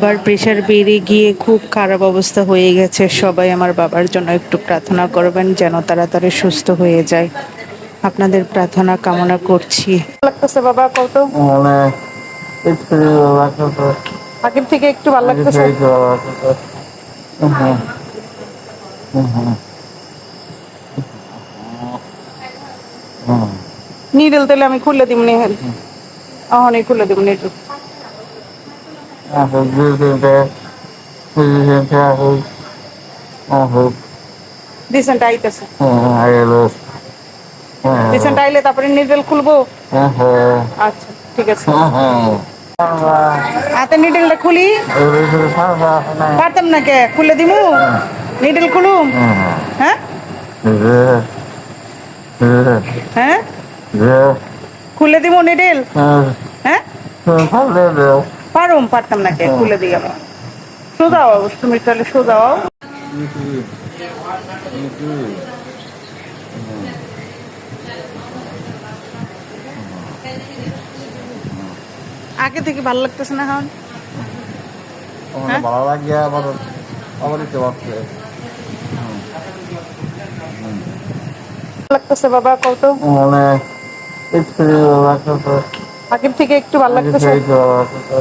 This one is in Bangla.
বাবার প্রেশার বেড়ে গিয়ে খুব খারাপ অবস্থা হয়ে গেছে। সবাই আমার বাবার জন্য একটু প্রার্থনা করবেন যেন তাড়াতাড়ি সুস্থ হয়ে যায়। আপনাদের প্রার্থনা কামনা করছি। লাগতেছে বাবা কত মানে একটু লাগতেছে, আগের থেকে একটু ভালো আগে লাগতেছে। থেকে লাগতেছে। হুম হুম হুম নিডেল তাহলে আমি খুলে দিব নি, অহনই খুলে দিব নি একটু। এখন দুদিনটা দুদিনটা হোক হোক রিসেন্ট আইতেছে, আইলো রিসেন্ট আইলে তারপরে নিডেল খুলবো। আচ্ছা ঠিক আছে, হাতে নিডেলটা খুলি। পারতাম না কে খুলে দিব, নিডেল খুলুম। হ্যাঁ হ্যাঁ খুলে দিব নিডেল। হ্যাঁ পারতাম না কে খুলে দিই আমি। সোজাও তুমি তাহলে সোজাও। আগে থেকে ভালো লাগতেছে না এখন? ভালো লাগে আবার আবার দিতে পারছে লাগতেছে বাবা কত মানে একটু লাগতেছে, আগের থেকে একটু ভালো আগে লাগতেছে। থেকে লাগতেছে।